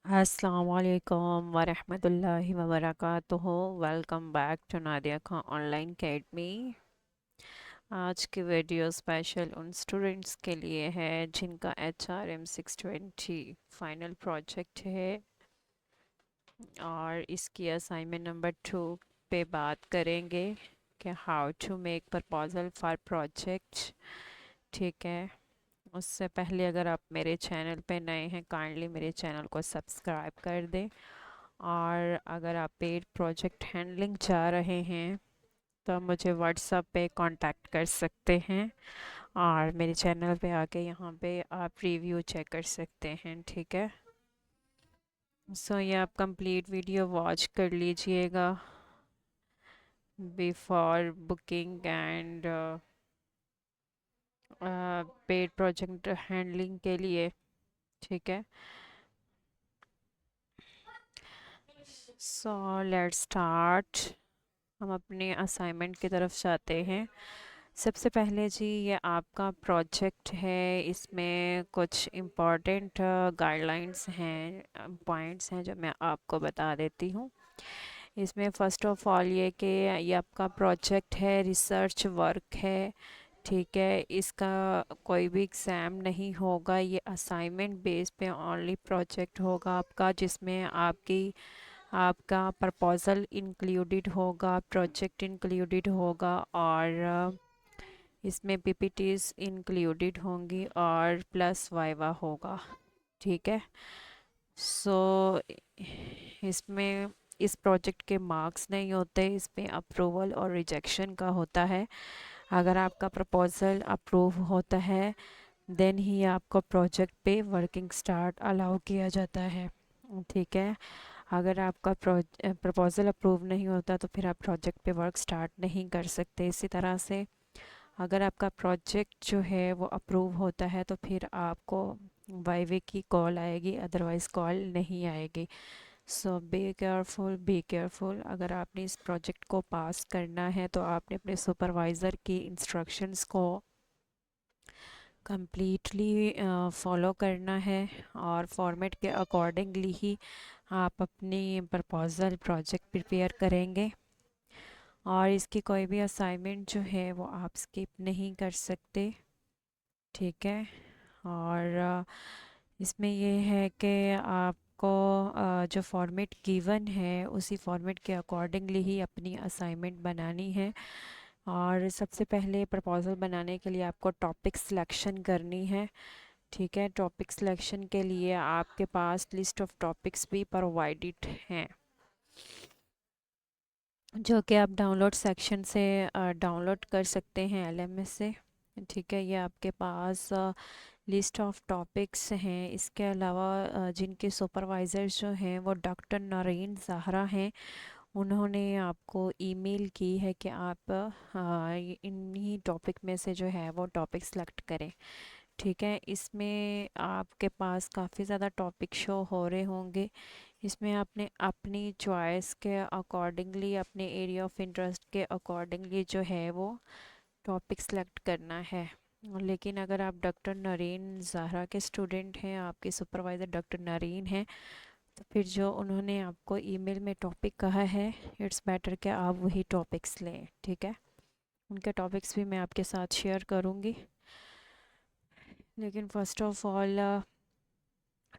अस्सलामुअलैकुम वरहमतुल्लाहि वबरकातुहू। Welcome back to Nadia Khan online academy. आज की वीडियो स्पेशल उन स्टूडेंट्स के लिए है जिनका HRM 620 फाइनल प्रोजेक्ट है और इसकी असाइनमेंट नंबर 2 पे बात करेंगे कि how to make proposal for project. ठीक है, उससे पहले अगर आप मेरे चैनल पे नए हैं काइंडली मेरे चैनल को सब्सक्राइब कर दें। और अगर आप पेड प्रोजेक्ट हैंडलिंग चाह रहे हैं तो मुझे व्हाट्सएप पे कांटेक्ट कर सकते हैं और मेरे चैनल पे आके यहाँ पे आप रिव्यू चेक कर सकते हैं। ठीक है, ये आप कंप्लीट वीडियो वॉच कर लीजिएगा before booking and paid project handling के लिए। ठीक है, लेट्स स्टार्ट। हम अपने असाइनमेंट की तरफ जाते हैं। सबसे पहले जी, ये आपका प्रोजेक्ट है, इसमें कुछ इम्पॉर्टेंट गाइडलाइंस हैं, पॉइंट्स हैं जो मैं आपको बता देती हूँ। इसमें फ़र्स्ट ऑफ ऑल ये कि ये आपका प्रोजेक्ट है, रिसर्च वर्क है। ठीक है, इसका कोई भी एग्ज़ाम नहीं होगा, ये असाइनमेंट बेस पे ओनली प्रोजेक्ट होगा आपका, जिसमें आपका प्रपोज़ल इंक्लूडेड होगा, प्रोजेक्ट इंक्लूडेड होगा और इसमें पीपीटीज इंक्लूडेड होंगी और प्लस वाइवा होगा। ठीक है, सो इसमें इस प्रोजेक्ट के मार्क्स नहीं होते, इसमें अप्रूवल और रिजेक्शन का होता है। अगर आपका प्रपोज़ल अप्रूव होता है देन ही आपको प्रोजेक्ट पे वर्किंग स्टार्ट अलाउ किया जाता है। ठीक है, अगर आपका प्रपोज़ल अप्रूव नहीं होता तो फिर आप प्रोजेक्ट पे वर्क स्टार्ट नहीं कर सकते। इसी तरह से अगर आपका प्रोजेक्ट जो है वो अप्रूव होता है तो फिर आपको वाइवे की कॉल आएगी, अदरवाइज़ कॉल नहीं आएगी। सो बी केयरफुल। अगर आपने इस प्रोजेक्ट को पास करना है तो आपने अपने सुपरवाइज़र की इंस्ट्रक्शंस को कंप्लीटली फॉलो करना है और फॉर्मेट के अकॉर्डिंगली ही आप अपनी प्रपोज़ल प्रोजेक्ट प्रिपेयर करेंगे। और इसकी कोई भी असाइनमेंट जो है वो आप स्किप नहीं कर सकते। ठीक है, और इसमें ये है कि आपको जो फॉर्मेट गिवन है उसी फॉर्मेट के अकॉर्डिंगली ही अपनी असाइनमेंट बनानी है। और सबसे पहले प्रपोज़ल बनाने के लिए आपको टॉपिक सिलेक्शन करनी है। ठीक है, टॉपिक सिलेक्शन के लिए आपके पास लिस्ट ऑफ टॉपिक्स भी प्रोवाइडेड हैं जो कि आप डाउनलोड सेक्शन से डाउनलोड कर सकते हैं LMS से। ठीक है, ये आपके पास लिस्ट ऑफ टॉपिक्स हैं। इसके अलावा जिनके सुपरवाइज़र्स जो हैं वो डॉक्टर नरीन ज़हरा हैं, उन्होंने आपको ईमेल की है कि आप इन्हीं टॉपिक में से जो है वो टॉपिक सेलेक्ट करें। ठीक है, इसमें आपके पास काफ़ी ज़्यादा टॉपिक शो हो रहे होंगे। इसमें आपने अपनी चॉइस के अकॉर्डिंगली, अपने एरिया ऑफ इंटरेस्ट के अकॉर्डिंगली जो है वो टॉपिक सेलेक्ट करना है। लेकिन अगर आप डॉक्टर नरीन ज़हरा के स्टूडेंट हैं, आपके सुपरवाइज़र डॉक्टर नरीन हैं, तो फिर जो उन्होंने आपको ईमेल में टॉपिक कहा है इट्स बेटर कि आप वही टॉपिक्स लें। ठीक है, उनके टॉपिक्स भी मैं आपके साथ शेयर करूँगी। लेकिन first of all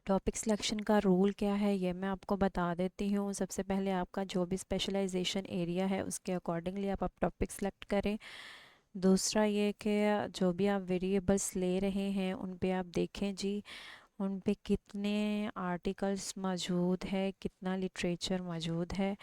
topic selection का रूल क्या है ये मैं आपको बता देती हूँ। सबसे पहले आपका जो भी स्पेशलाइजेशन एरिया है उसके अकॉर्डिंगली आप टॉपिक सेलेक्ट करें। दूसरा ये कि जो भी आप वेरिएबल्स ले रहे हैं उन पे आप देखें जी, उन पे कितने आर्टिकल्स मौजूद है, कितना लिटरेचर मौजूद है,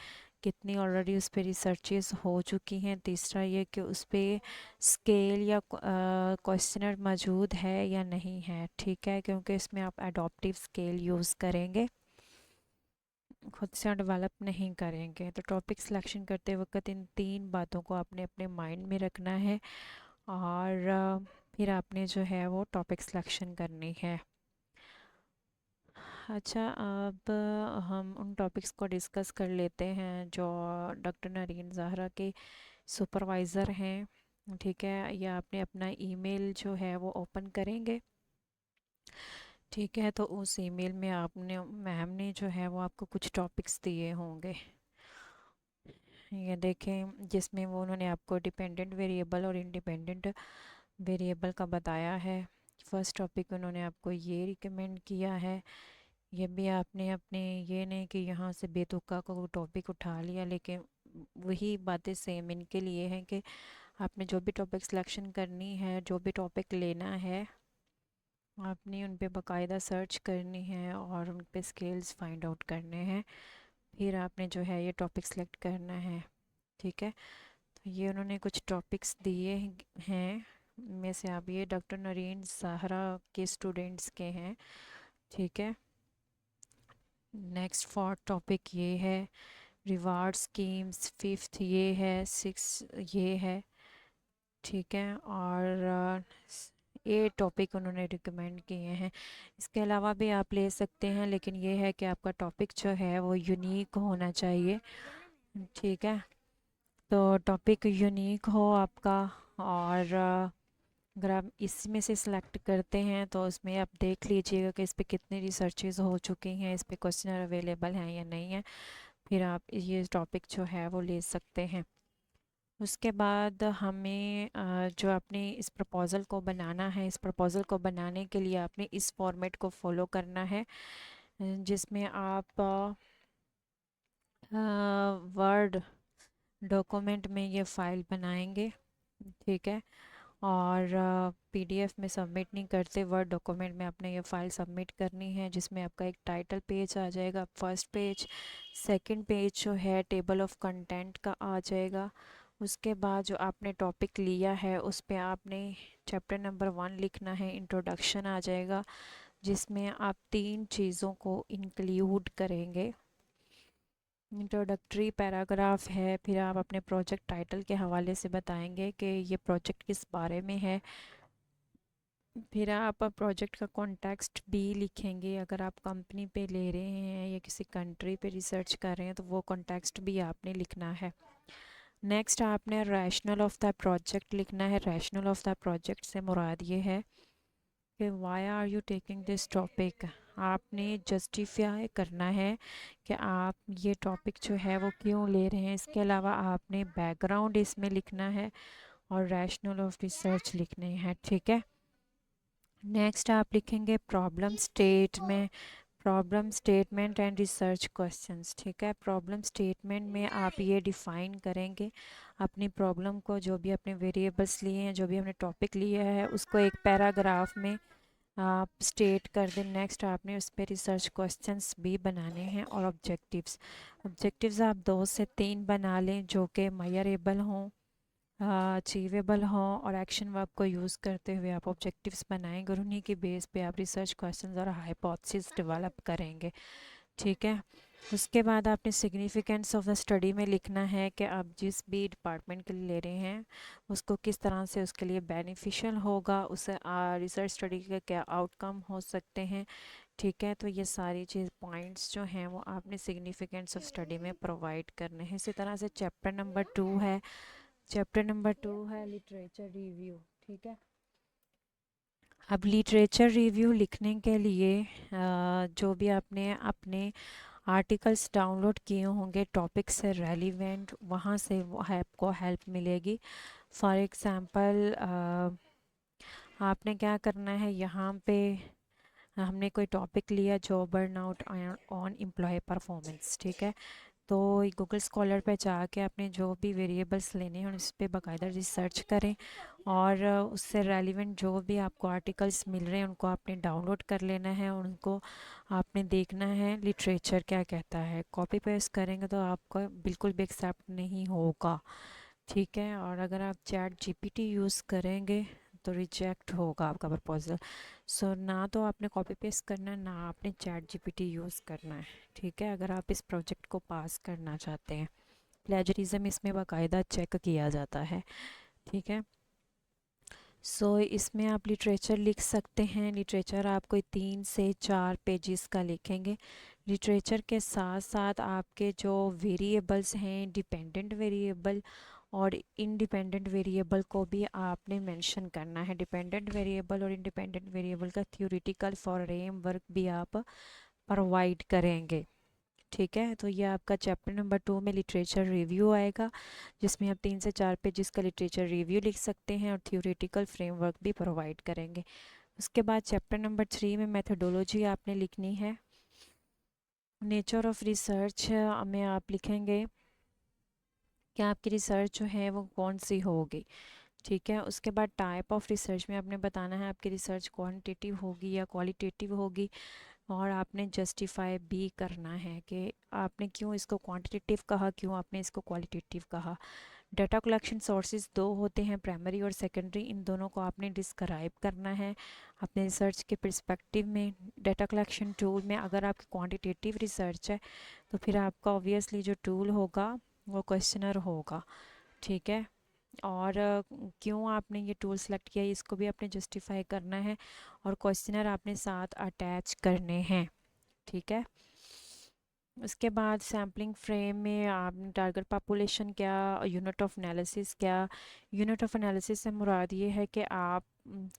कितनी ऑलरेडी उस पर रिसर्चेस हो चुकी हैं। तीसरा ये कि उस पर स्केल या क्वेश्चनर मौजूद है या नहीं है। ठीक है, क्योंकि इसमें आप एडॉप्टिव स्केल यूज़ करेंगे, खुद से डेवलप नहीं करेंगे। तो टॉपिक सिलेक्शन करते वक्त इन तीन बातों को आपने अपने माइंड में रखना है और फिर आपने जो है वो टॉपिक सिलेक्शन करनी है। अच्छा, अब हम उन टॉपिक्स को डिस्कस कर लेते हैं जो डॉक्टर नरीन ज़हरा के सुपरवाइज़र हैं। ठीक है, या आपने अपना ईमेल जो है वो ओपन करेंगे। ठीक है, तो उस ईमेल में आपने मैम ने जो है वो आपको कुछ टॉपिक्स दिए होंगे, ये देखें, जिसमें वो उन्होंने आपको डिपेंडेंट वेरिएबल और इंडिपेंडेंट वेरिएबल का बताया है। फर्स्ट टॉपिक उन्होंने आपको ये रिकमेंड किया है। ये भी आपने अपने, ये नहीं कि यहाँ से बेतुका को टॉपिक उठा लिया, लेकिन वही बातें सेम इनके लिए हैं कि आपने जो भी टॉपिक सिलेक्शन करनी है, जो भी टॉपिक लेना है, आपने उन पे बाकायदा सर्च करनी है और उन पे स्किल्स फाइंड आउट करने हैं, फिर आपने जो है ये टॉपिक सेलेक्ट करना है। ठीक है, तो ये उन्होंने कुछ टॉपिक्स दिए हैं, में से आप ये डॉक्टर नरीन साहरा के स्टूडेंट्स के हैं। ठीक है, नेक्स्ट फोर्थ टॉपिक ये है रिवार्ड स्कीम्स, फिफ्थ ये है, सिक्स ये है। ठीक है, और ये टॉपिक उन्होंने रिकमेंड किए हैं। इसके अलावा भी आप ले सकते हैं, लेकिन ये है कि आपका टॉपिक जो है वो यूनिक होना चाहिए। ठीक है, तो टॉपिक यूनिक हो आपका, और अगर आप इसमें से सिलेक्ट करते हैं तो उसमें आप देख लीजिएगा कि इस पे कितनी रिसर्चेज हो चुकी हैं, इस पे क्वेश्चन अवेलेबल हैं या नहीं है, फिर आप ये टॉपिक जो है वो ले सकते हैं। उसके बाद हमें जो आपने इस प्रपोज़ल को बनाना है, इस प्रपोज़ल को बनाने के लिए आपने इस फॉर्मेट को फॉलो करना है, जिसमें आप वर्ड डॉक्यूमेंट में ये फ़ाइल बनाएंगे। ठीक है, और पीडीएफ में सबमिट नहीं करते, वर्ड डॉक्यूमेंट में आपने ये फ़ाइल सबमिट करनी है, जिसमें आपका एक टाइटल पेज आ जाएगा, फर्स्ट पेज, सेकंड पेज जो है टेबल ऑफ कंटेंट का आ जाएगा। उसके बाद जो आपने टॉपिक लिया है उस पे आपने चैप्टर नंबर 1 लिखना है, इंट्रोडक्शन आ जाएगा, जिसमें आप 3 चीज़ों को इंक्लूड करेंगे। इंट्रोडक्टरी पैराग्राफ है, फिर आप अपने प्रोजेक्ट टाइटल के हवाले से बताएंगे कि ये प्रोजेक्ट किस बारे में है, फिर आप प्रोजेक्ट का कॉन्टेक्स्ट भी लिखेंगे, अगर आप कंपनी पे ले रहे हैं या किसी कंट्री पे रिसर्च कर रहे हैं तो वो कॉन्टेक्स्ट भी आपने लिखना है। नेक्स्ट आपने रैशनल ऑफ द प्रोजेक्ट लिखना है। रैशनल ऑफ द प्रोजेक्ट से मुराद ये है कि why are you taking this topic, आपने जस्टिफाई करना है कि आप ये टॉपिक जो है वो क्यों ले रहे हैं। इसके अलावा आपने बैकग्राउंड इसमें लिखना है और रैशनल ऑफ रिसर्च लिखने हैं। ठीक है, नेक्स्ट आप लिखेंगे problem statement and research questions. ठीक है, प्रॉब्लम स्टेटमेंट में आप ये डिफ़ाइन करेंगे अपनी प्रॉब्लम को, जो भी अपने वेरिएबल्स लिए हैं, जो भी हमने टॉपिक लिया है, उसको एक पैराग्राफ में आप स्टेट कर दें। नेक्स्ट आपने उस पर रिसर्च क्वेश्चंस भी बनाने हैं, और ऑब्जेक्टिव्स आप 2 से 3 बना लें जो कि मेजरेबल हों, अचीवेबल हों, और एक्शन वर्ब को यूज़ करते हुए आप ऑब्जेक्टिव्स बनाएंगे और उन्हीं के बेस पे आप रिसर्च क्वेश्चंस और हाइपोथेसिस डेवलप करेंगे। ठीक है, उसके बाद आपने सिग्निफिकेंस ऑफ द स्टडी में लिखना है कि आप जिस भी डिपार्टमेंट के लिए ले रहे हैं उसको किस तरह से उसके लिए बेनिफिशियल होगा, उसे रिसर्च स्टडी के क्या आउटकम हो सकते हैं। ठीक है, तो ये सारी चीज़ पॉइंट्स जो हैं वो आपने सिग्निफिकेंस ऑफ स्टडी में प्रोवाइड करने हैं। इसी तरह से चैप्टर नंबर 2 है, चैप्टर नंबर 2 है लिटरेचर रिव्यू। ठीक है, अब लिटरेचर रिव्यू लिखने के लिए जो भी आपने अपने आर्टिकल्स डाउनलोड किए होंगे टॉपिक से रेलिवेंट, वहाँ से वो आपको हेल्प मिलेगी। फॉर एग्ज़ाम्पल आपने क्या करना है, यहाँ पे हमने कोई टॉपिक लिया, job burnout on employ performance. ठीक है, तो गूगल स्कॉलर पे जाके आपने जो भी वेरिएबल्स लेने हैं उस पर बाकायदा रिसर्च करें, और उससे रेलिवेंट जो भी आपको आर्टिकल्स मिल रहे हैं उनको आपने डाउनलोड कर लेना है, और उनको आपने देखना है लिटरेचर क्या कहता है। कॉपी पेस्ट करेंगे तो आपका बिल्कुल भी एक्सेप्ट नहीं होगा। ठीक है, और अगर आप चैट जीपीटी यूज़ करेंगे तो रिजेक्ट होगा आपका प्रपोजल। सो ना तो आपने कॉपी पेस्ट करना है, ना आपने चैट जीपीटी यूज़ करना है। ठीक है, अगर आप इस प्रोजेक्ट को पास करना चाहते हैं, प्लेजरिज्म इसमें बाकायदा चेक किया जाता है। ठीक है, सो इसमें आप लिटरेचर लिख सकते हैं। लिटरेचर आप कोई 3 से 4 पेजेस का लिखेंगे। लिटरेचर के साथ साथ आपके जो वेरिएबल्स हैं, डिपेंडेंट वेरिएबल और इंडिपेंडेंट वेरिएबल को भी आपने मेंशन करना है। डिपेंडेंट वेरिएबल और इंडिपेंडेंट वेरिएबल का थ्योरेटिकल फ्रेमवर्क भी आप प्रोवाइड करेंगे। ठीक है, तो ये आपका चैप्टर नंबर 2 में लिटरेचर रिव्यू आएगा, जिसमें आप 3 से 4 पेजेस का लिटरेचर रिव्यू लिख सकते हैं और थ्योरेटिकल फ्रेमवर्क भी प्रोवाइड करेंगे। उसके बाद चैप्टर नंबर 3 में मेथोडोलॉजी आपने लिखनी है। नेचर ऑफ रिसर्च में आप लिखेंगे कि आपकी रिसर्च जो है वो कौन सी होगी। ठीक है, उसके बाद टाइप ऑफ रिसर्च में आपने बताना है आपकी रिसर्च क्वांटिटेटिव होगी या क्वालिटेटिव होगी, और आपने जस्टिफाई भी करना है कि आपने क्यों इसको क्वांटिटेटिव कहा, क्यों आपने इसको क्वालिटेटिव कहा। डाटा कलेक्शन सोर्सेज दो होते हैं, प्राइमरी और सेकेंडरी, इन दोनों को आपने डिस्क्राइब करना है अपने रिसर्च के पर्सपेक्टिव में। डाटा कलेक्शन टूल में अगर आपकी क्वांटिटेटिव रिसर्च है तो फिर आपका ऑब्वियसली जो टूल होगा वो क्वेश्चनर होगा। ठीक है, और क्यों आपने ये टूल सेलेक्ट किया इसको भी आपने जस्टिफाई करना है, और क्वेश्चनर आपने साथ अटैच करने हैं। ठीक है, उसके बाद सैम्पलिंग फ्रेम में आपने टारगेट पॉपुलेशन क्या, यूनिट ऑफ एनालिसिस क्या। यूनिट ऑफ एनालिसिस से मुराद ये है कि आप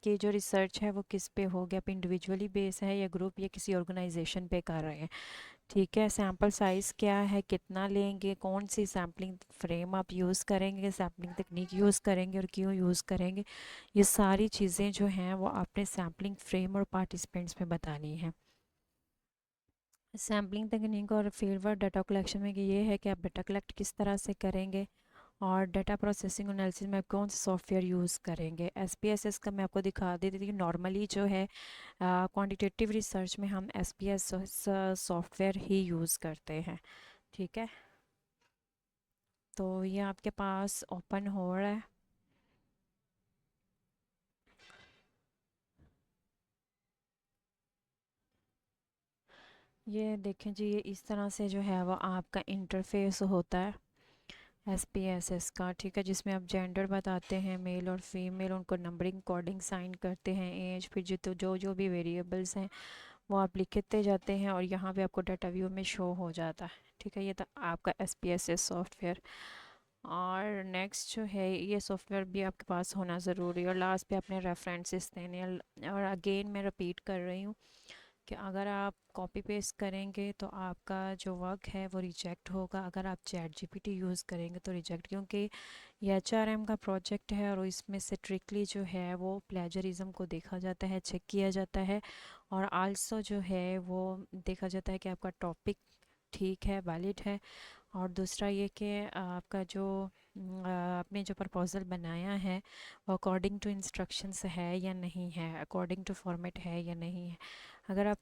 के जो रिसर्च है वो किस पे हो गया, आप इंडिविजुअली बेस है या ग्रुप या किसी ऑर्गेनाइजेशन पे कर रहे हैं। ठीक है, सैम्पल साइज़ क्या है, कितना लेंगे, कौन सी सैम्पलिंग फ्रेम आप यूज़ करेंगे, सैम्पलिंग तकनीक यूज़ करेंगे और क्यों यूज़ करेंगे, ये सारी चीज़ें जो हैं वो आपने सैम्पलिंग फ्रेम और पार्टिसिपेंट्स में बतानी है। सैम्पलिंग तकनीक और फील्डवर्क डाटा कलेक्शन में ये है कि आप डाटा कलेक्ट किस तरह से करेंगे, और डाटा प्रोसेसिंग एनालिसिस में आप कौन सा सॉफ्टवेयर यूज़ करेंगे। एसपीएसएस का मैं आपको दिखा देती थी। नॉर्मली जो है क्वांटिटेटिव रिसर्च में हम एसपीएसएस सॉफ्टवेयर ही यूज़ करते हैं। ठीक है, तो ये आपके पास ओपन हो रहा है। ये देखें जी, ये इस तरह से जो है वो आपका इंटरफेस होता है एसपीएसएस का। ठीक है, जिसमें आप जेंडर बताते हैं, मेल और फीमेल, उनको नंबरिंग कोडिंग साइन करते हैं, एज, फिर जो तो जो भी वेरिएबल्स हैं वो आप लिखते जाते हैं और यहाँ पे आपको डाटा व्यू में शो हो जाता है। ठीक है, ये था आपका एसपीएसएस सॉफ्टवेयर। और नेक्स्ट जो है ये सॉफ्टवेयर भी आपके पास होना ज़रूरी है, और लास्ट पे अपने रेफरेंसेस देने और अगेन मैं रिपीट कर रही हूँ कि अगर आप कॉपी पेस्ट करेंगे तो आपका जो वर्क है वो रिजेक्ट होगा, अगर आप चैट जीपीटी यूज़ करेंगे तो रिजेक्ट, क्योंकि ये एचआरएम का प्रोजेक्ट है और इसमें स्ट्रिक्टली जो है वो प्लेजरिज्म को देखा जाता है, चेक किया जाता है, और आल्सो जो है वो देखा जाता है कि आपका टॉपिक ठीक है, वैलिड है, और दूसरा ये कि आपका जो आपने जो प्रपोज़ल बनाया है वो अकॉर्डिंग टू इंस्ट्रक्शंस है या नहीं है, अकॉर्डिंग टू फॉर्मेट है या नहीं है। अगर आप